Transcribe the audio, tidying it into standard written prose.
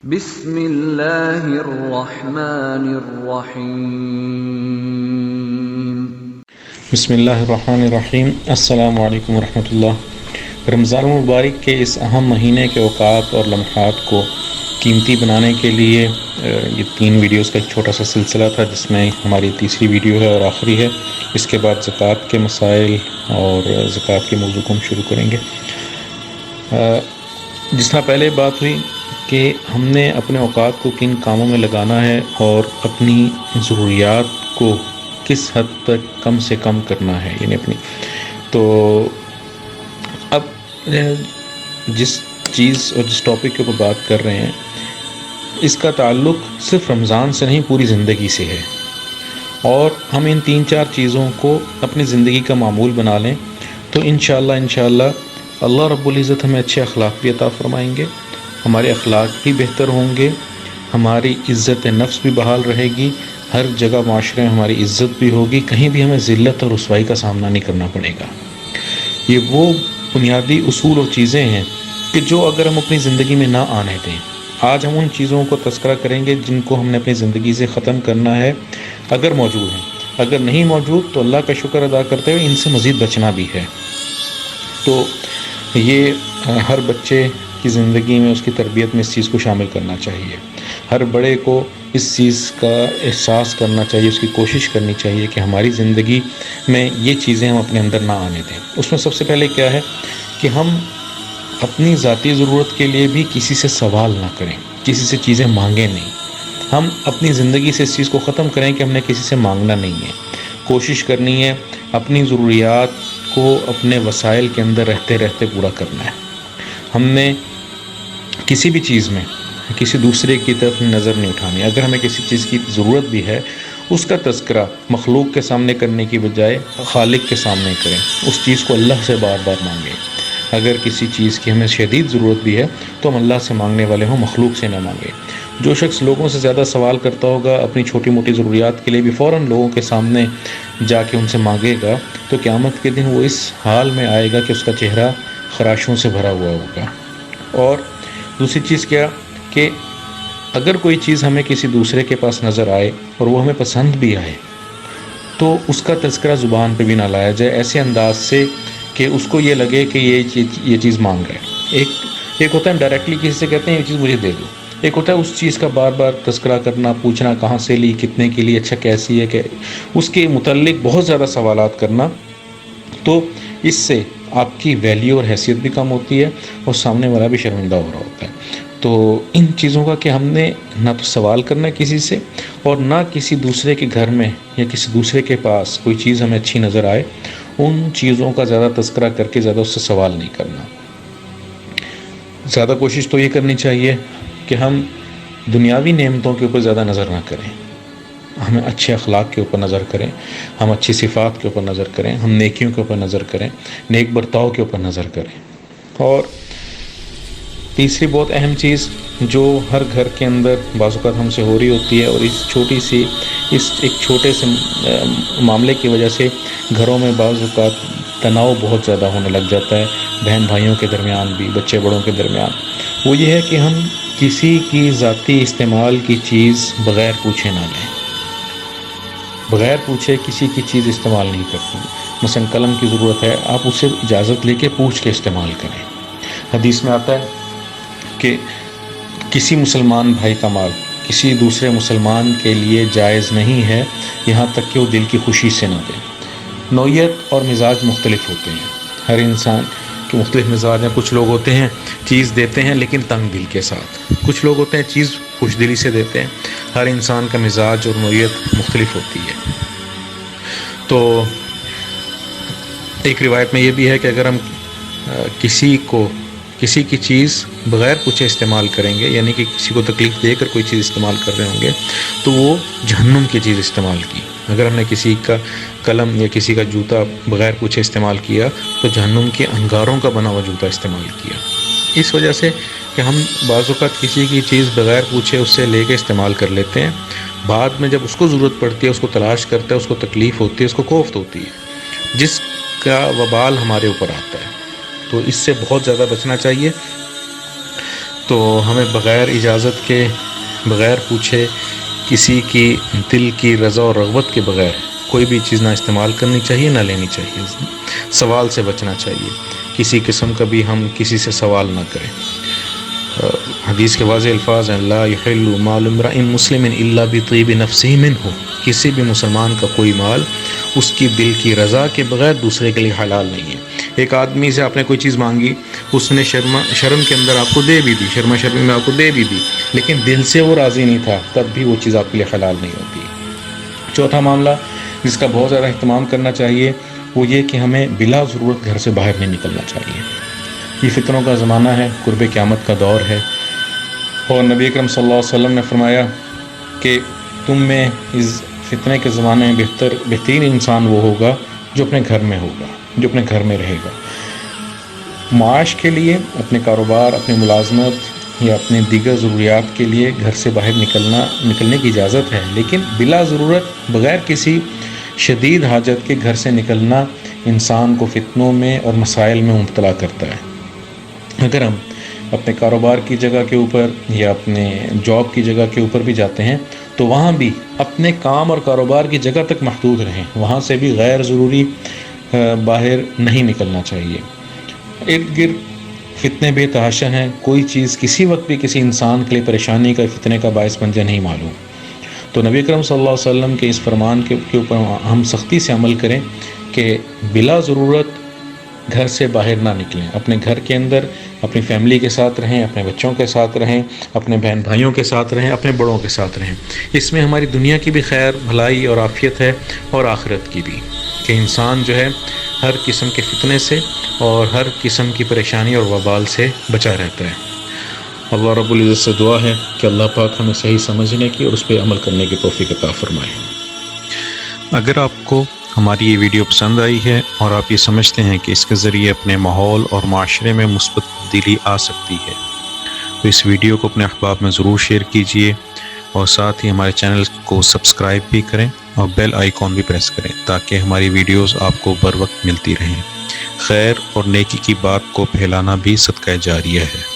بسم اللہ الرحمن الرحیم۔ بسم اللہ الرحمن الرحیم۔ السلام علیکم ورحمۃ اللہ۔ رمضان المبارک کے اس اہم مہینے کے اوقات اور لمحات کو قیمتی بنانے کے لیے یہ 3 ویڈیوز کا ایک چھوٹا سا سلسلہ تھا، جس میں ہماری تیسری ویڈیو ہے اور آخری ہے۔ اس کے بعد زکوٰۃ کے مسائل اور زکوٰۃ کے موضوع کو ہم شروع کریں گے۔ جس طرح پہلے بات ہوئی کہ ہم نے اپنے اوقات کو کن کاموں میں لگانا ہے اور اپنی ضروریات کو کس حد تک کم سے کم کرنا ہے، یعنی اپنی تو اب جس چیز اور جس ٹاپک کے اوپر بات کر رہے ہیں، اس کا تعلق صرف رمضان سے نہیں، پوری زندگی سے ہے، اور ہم ان 3-4 چیزوں کو اپنی زندگی کا معمول بنا لیں تو انشاءاللہ اللہ رب العزت ہمیں اچھے اخلاق بھی عطا فرمائیں گے، ہمارے اخلاق بھی بہتر ہوں گے، ہماری عزت نفس بھی بحال رہے گی، ہر جگہ معاشرے میں ہماری عزت بھی ہوگی، کہیں بھی ہمیں ذلت اور رسوائی کا سامنا نہیں کرنا پڑے گا۔ یہ وہ بنیادی اصول اور چیزیں ہیں کہ جو اگر ہم اپنی زندگی میں نہ آنے دیں، آج ہم ان چیزوں کو تذکرہ کریں گے جن کو ہم نے اپنی زندگی سے ختم کرنا ہے، اگر موجود ہیں۔ اگر نہیں موجود تو اللہ کا شکر ادا کرتے ہوئے ان سے مزید بچنا بھی ہے۔ تو یہ ہر بچے کی زندگی میں، اس کی تربیت میں اس چیز کو شامل کرنا چاہیے۔ ہر بڑے کو اس چیز کا احساس کرنا چاہیے، اس کی کوشش کرنی چاہیے کہ ہماری زندگی میں یہ چیزیں ہم اپنے اندر نہ آنے دیں۔ اس میں سب سے پہلے کیا ہے کہ ہم اپنی ذاتی ضرورت کے لیے بھی کسی سے سوال نہ کریں، کسی سے چیزیں مانگیں نہیں۔ ہم اپنی زندگی سے اس چیز کو ختم کریں کہ ہم نے کسی سے مانگنا نہیں ہے۔ کوشش کرنی ہے اپنی ضروریات کو اپنے وسائل کے اندر رہتے رہتے پورا کرنا ہے۔ ہم نے کسی بھی چیز میں کسی دوسرے کی طرف نظر نہیں اٹھانی۔ اگر ہمیں کسی چیز کی ضرورت بھی ہے، اس کا تذکرہ مخلوق کے سامنے کرنے کی بجائے خالق کے سامنے کریں، اس چیز کو اللہ سے بار بار مانگیں۔ اگر کسی چیز کی ہمیں شدید ضرورت بھی ہے تو ہم اللہ سے مانگنے والے ہوں، مخلوق سے نہ مانگیں۔ جو شخص لوگوں سے زیادہ سوال کرتا ہوگا، اپنی چھوٹی موٹی ضروریات کے لیے بھی فوراً لوگوں کے سامنے جا کے ان سے مانگے گا، تو قیامت کے دن وہ اس حال میں آئے گا کہ اس کا چہرہ خراشوں سے بھرا ہوا ہوگا۔ اور دوسری چیز کیا کہ اگر کوئی چیز ہمیں کسی دوسرے کے پاس نظر آئے اور وہ ہمیں پسند بھی آئے تو اس کا تذکرہ زبان پہ بھی نہ لایا جائے ایسے انداز سے کہ اس کو یہ لگے کہ یہ چیز مانگ رہا ہے۔ ایک ہوتا ہے ہم ڈائریکٹلی کسی سے کہتے ہیں یہ چیز مجھے دے دو، ایک ہوتا ہے اس چیز کا بار بار تذکرہ کرنا، پوچھنا کہاں سے لی، کتنے کے لیے، اچھا کیسی ہے، کہ اس کے متعلق بہت زیادہ سوالات کرنا۔ تو اس سے آپ کی ویلیو اور حیثیت بھی کم ہوتی ہے اور سامنے والا بھی شرمندہ ہو رہا ہوتا ہے۔ تو ان چیزوں کا کہ ہم نے نہ تو سوال کرنا کسی سے، اور نہ کسی دوسرے کے گھر میں یا کسی دوسرے کے پاس کوئی چیز ہمیں اچھی نظر آئے ان چیزوں کا زیادہ تذکرہ کر کے زیادہ اس سے سوال نہیں کرنا۔ زیادہ کوشش تو یہ کرنی چاہیے کہ ہم دنیاوی نعمتوں کے اوپر زیادہ نظر نہ کریں، ہم اچھے اخلاق کے اوپر نظر کریں، ہم اچھی صفات کے اوپر نظر کریں، ہم نیکیوں کے اوپر نظر کریں، نیک برتاؤ کے اوپر نظر کریں۔ اور تیسری بہت اہم چیز جو ہر گھر کے اندر بعض اوقات ہم سے ہو رہی ہوتی ہے، اور اس ایک چھوٹے سے معاملے کی وجہ سے گھروں میں بعض اوقات تناؤ بہت زیادہ ہونے لگ جاتا ہے، بہن بھائیوں کے درمیان بھی، بچے بڑوں کے درمیان۔ وہ یہ ہے کہ ہم کسی کی ذاتی استعمال کی چیز بغیر پوچھے نہ لیں، بغیر پوچھے کسی کی چیز استعمال نہیں کرتے۔ مثلا قلم کی ضرورت ہے، آپ اسے اجازت لے کے پوچھ کے استعمال کریں۔ حدیث میں آتا ہے کہ کسی مسلمان بھائی کا مال کسی دوسرے مسلمان کے لیے جائز نہیں ہے یہاں تک کہ وہ دل کی خوشی سے نہ دے۔ نوعیت اور مزاج مختلف ہوتے ہیں، ہر انسان کے مختلف مزاج ہیں۔ کچھ لوگ ہوتے ہیں چیز دیتے ہیں لیکن تنگ دل کے ساتھ، کچھ لوگ ہوتے ہیں چیز خوش دلی سے دیتے ہیں۔ ہر انسان کا مزاج اور نوعیت مختلف ہوتی ہے۔ تو ایک روایت میں یہ بھی ہے کہ اگر ہم کسی کی چیز بغیر پوچھے استعمال کریں گے، یعنی کہ کسی کو تکلیف دے کر کوئی چیز استعمال کر رہے ہوں گے، تو وہ جہنم کی چیز استعمال کی۔ اگر ہم نے کسی کا قلم یا کسی کا جوتا بغیر پوچھے استعمال کیا تو جہنم کے انگاروں کا بنا ہوا جوتا استعمال کیا۔ اس وجہ سے کہ ہم بعض اوقات کسی کی چیز بغیر پوچھے اس سے لے کے استعمال کر لیتے ہیں، بعد میں جب اس کو ضرورت پڑتی ہے، اس کو تلاش کرتا ہے، اس کو تکلیف ہوتی ہے، اس کو کوفت ہوتی ہے، جس کا وبال ہمارے اوپر آتا ہے۔ تو اس سے بہت زیادہ بچنا چاہیے۔ تو ہمیں بغیر اجازت کے، بغیر پوچھے، کسی کی دل کی رضا اور رغبت کے بغیر کوئی بھی چیز نہ استعمال کرنی چاہیے، نہ لینی چاہیے۔ سوال سے بچنا چاہیے، کسی قسم کا بھی ہم کسی سے سوال نہ کریں۔ حدیث کے واضح الفاظ ہیں، لا یحل مال امرئ مسلم الا بطیب نفسہ منہ، کسی بھی مسلمان کا کوئی مال اس کی دل کی رضا کے بغیر دوسرے کے لیے حلال نہیں ہے۔ ایک آدمی سے آپ نے کوئی چیز مانگی، اس نے شرم کے اندر آپ کو دے بھی دی، شرما شرمی میں آپ کو دے بھی دی، لیکن دل سے وہ راضی نہیں تھا، تب بھی وہ چیز آپ کے لیے حلال نہیں ہوتی۔ چوتھا معاملہ جس کا بہت زیادہ اہتمام کرنا چاہیے وہ یہ کہ ہمیں بلا ضرورت گھر سے باہر نہیں نکلنا چاہیے۔ یہ فتنوں کا زمانہ ہے، قرب قیامت کا دور ہے، اور نبی اکرم صلی اللہ علیہ وسلم نے فرمایا کہ تم میں اس فتنے کے زمانے میں بہترین انسان وہ ہوگا جو اپنے گھر میں ہوگا، جو اپنے گھر میں رہے گا۔ معاش کے لیے، اپنے کاروبار، اپنی ملازمت یا اپنے دیگر ضروریات کے لیے گھر سے باہر نکلنے کی اجازت ہے، لیکن بلا ضرورت بغیر کسی شدید حاجت کے گھر سے نکلنا انسان کو فتنوں میں اور مسائل میں مبتلا کرتا ہے۔ اگر ہم اپنے کاروبار کی جگہ کے اوپر یا اپنے جاب کی جگہ کے اوپر بھی جاتے ہیں تو وہاں بھی اپنے کام اور کاروبار کی جگہ تک محدود رہیں، وہاں سے بھی غیر ضروری باہر نہیں نکلنا چاہیے۔ ارد گرد فتنے بے تحاشا ہیں، کوئی چیز کسی وقت بھی کسی انسان کے لیے پریشانی کا، فتنے کا باعث بن جائے نہیں معلوم۔ تو نبی اکرم صلی اللہ علیہ وسلم کے اس فرمان کے اوپر ہم سختی سے عمل کریں کہ بلا ضرورت گھر سے باہر نہ نکلیں، اپنے گھر کے اندر اپنی فیملی کے ساتھ رہیں، اپنے بچوں کے ساتھ رہیں، اپنے بہن بھائیوں کے ساتھ رہیں، اپنے بڑوں کے ساتھ رہیں۔ اس میں ہماری دنیا کی بھی خیر بھلائی اور عافیت ہے، اور آخرت کی بھی، کہ انسان جو ہے ہر قسم کے فتنے سے اور ہر قسم کی پریشانی اور وبال سے بچا رہتا ہے۔ اللہ رب العزت سے دعا ہے کہ اللہ پاک ہمیں صحیح سمجھنے کی اور اس پہ عمل کرنے کی توفیق عطا فرمائے۔ اگر آپ کو ہماری یہ ویڈیو پسند آئی ہے اور آپ یہ سمجھتے ہیں کہ اس کے ذریعے اپنے ماحول اور معاشرے میں مثبت تبدیلی آ سکتی ہے تو اس ویڈیو کو اپنے احباب میں ضرور شیئر کیجیے، اور ساتھ ہی ہمارے چینل کو سبسکرائب بھی کریں اور بیل آئیکن بھی پریس کریں تاکہ ہماری ویڈیوز آپ کو بر وقت ملتی رہیں۔ خیر اور نیکی کی بات کو پھیلانا بھی صدقہ جاریہ ہے۔